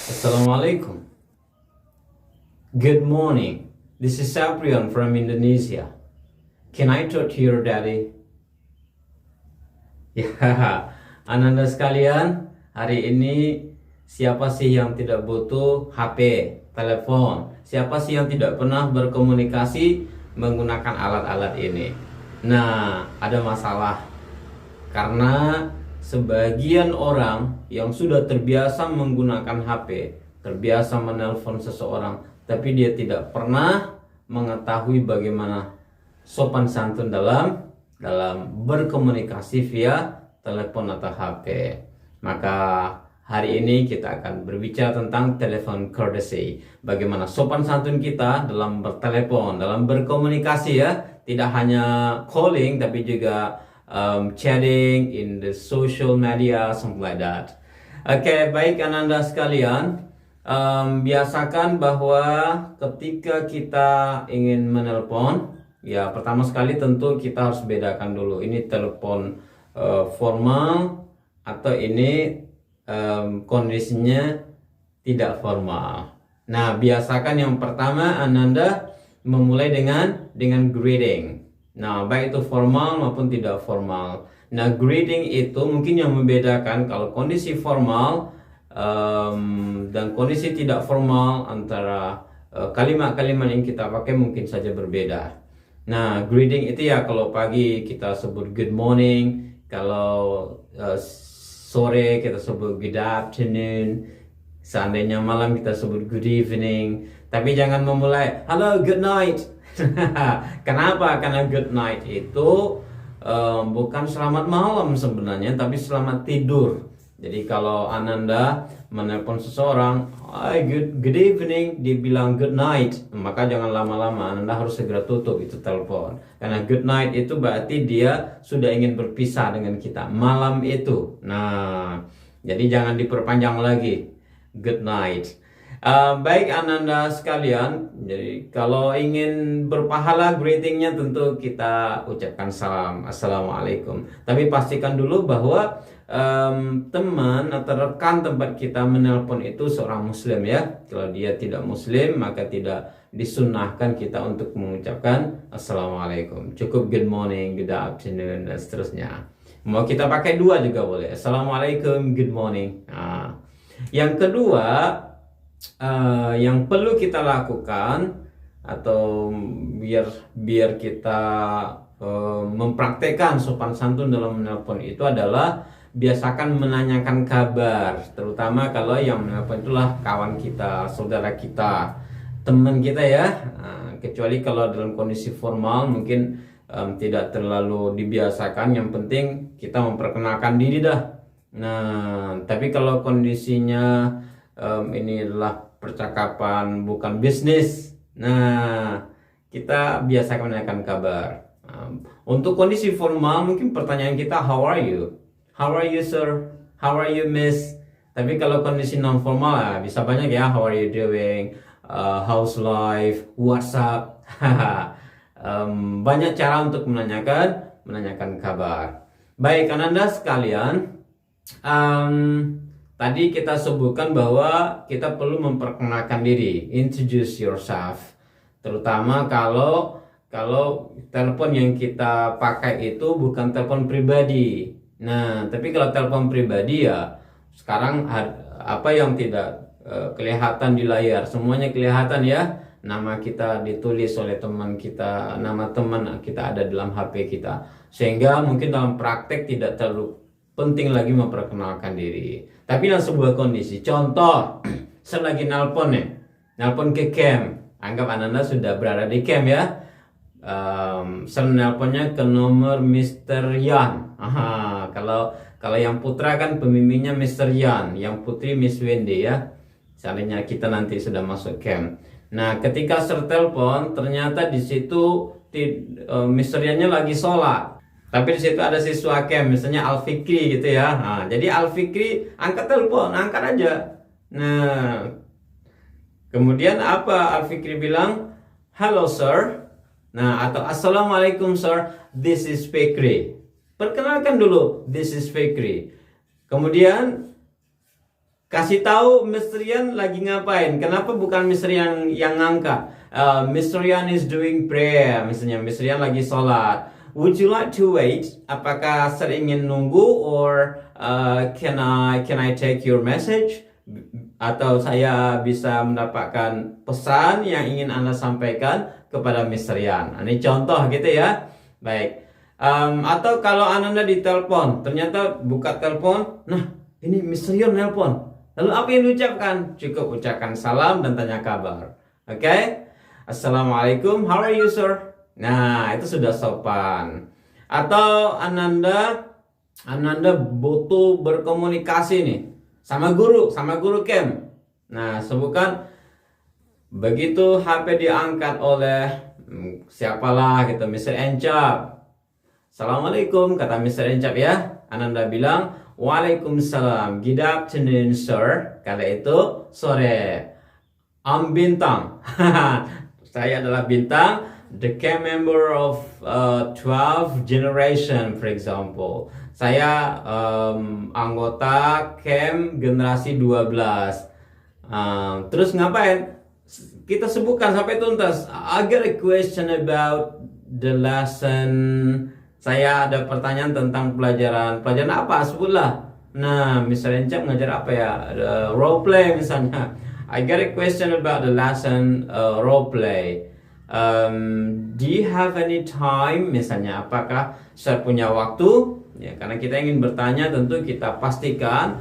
Assalamualaikum. Good morning. This is Saprian from Indonesia. Can I talk to your daddy? Ya, Ananda sekalian, hari ini siapa sih yang tidak butuh HP, telepon? Siapa sih yang tidak pernah berkomunikasi menggunakan alat-alat ini? Nah, ada masalah karena sebagian orang yang sudah terbiasa menggunakan HP, terbiasa menelpon seseorang, tapi dia tidak pernah mengetahui bagaimana sopan santun dalam berkomunikasi via telepon atau HP. Maka hari ini kita akan berbicara tentang telepon courtesy. Bagaimana sopan santun kita dalam bertelepon, dalam berkomunikasi ya. Tidak hanya calling tapi juga chatting in the social media, something like that. Oke, baik Ananda sekalian, biasakan bahwa ketika kita ingin menelpon, ya pertama sekali tentu kita harus bedakan dulu ini telepon formal atau ini kondisinya tidak formal. Nah, biasakan yang pertama Ananda memulai dengan greeting. Nah, baik itu formal maupun tidak formal. Nah, greeting itu mungkin yang membedakan kalau kondisi formal dan kondisi tidak formal antara kalimat-kalimat yang kita pakai mungkin saja berbeda. Nah, greeting itu ya kalau pagi kita sebut good morning, kalau sore kita sebut good afternoon, seandainya malam kita sebut good evening. Tapi jangan memulai hello good night. Kenapa? Karena good night itu bukan selamat malam sebenarnya, tapi selamat tidur. Jadi kalau Ananda menelpon seseorang, good evening, dia bilang good night, maka jangan lama-lama, Ananda harus segera tutup itu telepon. Karena good night itu berarti dia sudah ingin berpisah dengan kita malam itu. Nah, jadi jangan diperpanjang lagi. Good night. Baik Ananda sekalian, jadi kalau ingin berpahala greetingnya tentu kita ucapkan salam, assalamualaikum. Tapi pastikan dulu bahwa teman atau rekan tempat kita menelpon itu seorang muslim ya. Kalau dia tidak muslim maka tidak disunnahkan kita untuk mengucapkan assalamualaikum. Cukup good morning, good afternoon dan seterusnya. Mau kita pakai dua juga boleh, assalamualaikum, good morning. Nah, yang kedua yang perlu kita lakukan atau biar kita mempraktekkan sopan santun dalam menelpon itu adalah biasakan menanyakan kabar, terutama kalau yang menelpon itulah kawan kita, saudara kita, teman kita ya. Kecuali kalau dalam kondisi formal mungkin tidak terlalu dibiasakan, yang penting kita memperkenalkan diri dah. Nah, tapi kalau kondisinya ini adalah percakapan bukan bisnis, nah kita biasakan menanyakan kabar. Untuk kondisi formal mungkin pertanyaan kita how are you? How are you sir? How are you miss? Tapi kalau kondisi non formal bisa banyak ya, how are you doing? How's life? What's up? Banyak cara untuk menanyakan kabar. Baik Ananda sekalian, tadi kita sebutkan bahwa kita perlu memperkenalkan diri, introduce yourself. Terutama kalau telepon yang kita pakai itu bukan telepon pribadi. Nah, tapi kalau telepon pribadi ya sekarang apa yang tidak kelihatan di layar, semuanya kelihatan ya. Nama kita ditulis oleh teman kita, nama teman kita ada dalam HP kita. Sehingga mungkin dalam praktek tidak terlalu penting lagi memperkenalkan diri. Tapi dalam sebuah kondisi, contoh, saya lagi nelpon ke camp. Anggap Ananda sudah berada di camp ya. Saya nelponnya ke nomor Mr. Yan. Kalau yang putra kan pemimpinnya Mr. Yan, yang putri Miss Wendy ya. Seandainya kita nanti sudah masuk camp. Nah, ketika saya telepon, ternyata di situ Mr. Yan-nya lagi sholat. Tapi di situ ada siswa camp, misalnya Al Fikri gitu ya. Nah, jadi Al Fikri angkat telepon, angkat aja. Nah, kemudian apa Al Fikri bilang? Hello sir. Nah, atau assalamualaikum sir, this is Fikri. Perkenalkan dulu, this is Fikri. Kemudian Kasih tahu Mr. Yan lagi ngapain. Kenapa bukan Mr. yang ngangkat? Mr. Yan is doing prayer. Misalnya Mr. Yan lagi sholat. Would you like to wait? Apakah Sir ingin nunggu, or can I take your message? Atau saya bisa mendapatkan pesan yang ingin Anda sampaikan kepada Mr. Yan. Ini contoh gitu ya. Baik. Atau kalau Anda ditelepon, ternyata buka telepon, nah ini Mr. Yan nelpon. Lalu apa yang diucapkan? Cukup ucapkan salam dan tanya kabar. Oke? Assalamualaikum, how are you sir? Nah, itu sudah sopan. Atau Ananda butuh berkomunikasi nih sama guru camp. Nah, sebutkan begitu HP diangkat oleh siapalah gitu, Mr. Encap. Assalamualaikum, kata Mr. Encap ya. Ananda bilang, Waalaikumsalam, good afternoon sir. Kala itu sore. I'm Bintang. Saya adalah Bintang, the camp member of 12 generation for example. Saya anggota camp generasi 12. Terus ngapain? Kita sebutkan sampai tuntas. I got a question about the lesson. Saya ada pertanyaan tentang pelajaran apa? Sebutlah. Nah, misalnya Encap ngajar apa ya? Role play misalnya. I got a question about the lesson role play. Do you have any time? Misalnya, apakah saya punya waktu? Ya, karena kita ingin bertanya, tentu kita pastikan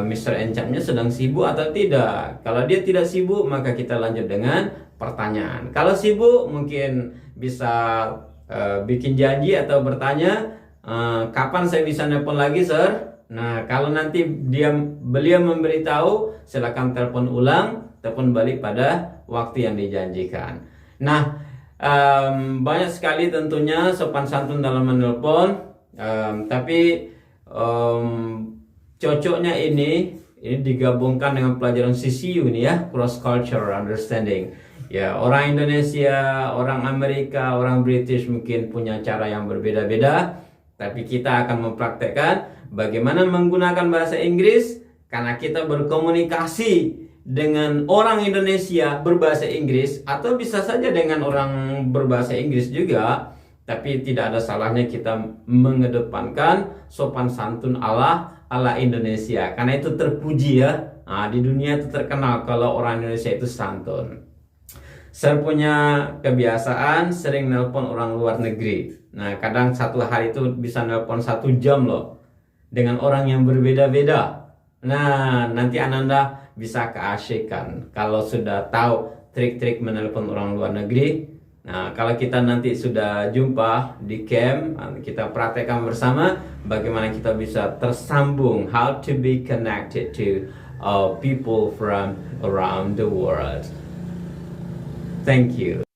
Mr. Encapnya sedang sibuk atau tidak. Kalau dia tidak sibuk, maka kita lanjut dengan pertanyaan. Kalau sibuk, mungkin bisa bikin janji atau bertanya, kapan saya bisa nelpon lagi sir? Nah, kalau nanti beliau memberitahu, silakan telepon ulang, telepon balik pada waktu yang dijanjikan. Nah, banyak sekali tentunya sopan santun dalam menelpon, tapi cocoknya ini digabungkan dengan pelajaran CCU nih ya, cross cultural understanding. Ya, orang Indonesia, orang Amerika, orang British mungkin punya cara yang berbeda-beda, tapi kita akan mempraktekkan bagaimana menggunakan bahasa Inggris karena kita berkomunikasi dengan orang Indonesia berbahasa Inggris, atau bisa saja dengan orang berbahasa Inggris juga, tapi tidak ada salahnya kita mengedepankan sopan santun ala Indonesia, karena itu terpuji ya. Nah, di dunia itu terkenal kalau orang Indonesia itu santun. Saya punya kebiasaan sering nelpon orang luar negeri. Nah, kadang satu hari itu bisa nelpon 1 jam loh, dengan orang yang berbeda-beda. Nah, nanti Ananda bisa keasyikan kalau sudah tahu trik-trik menelpon orang luar negeri. Nah, kalau kita nanti sudah jumpa di camp, kita praktekkan bersama bagaimana kita bisa tersambung, how to be connected to people from around the world. Thank you.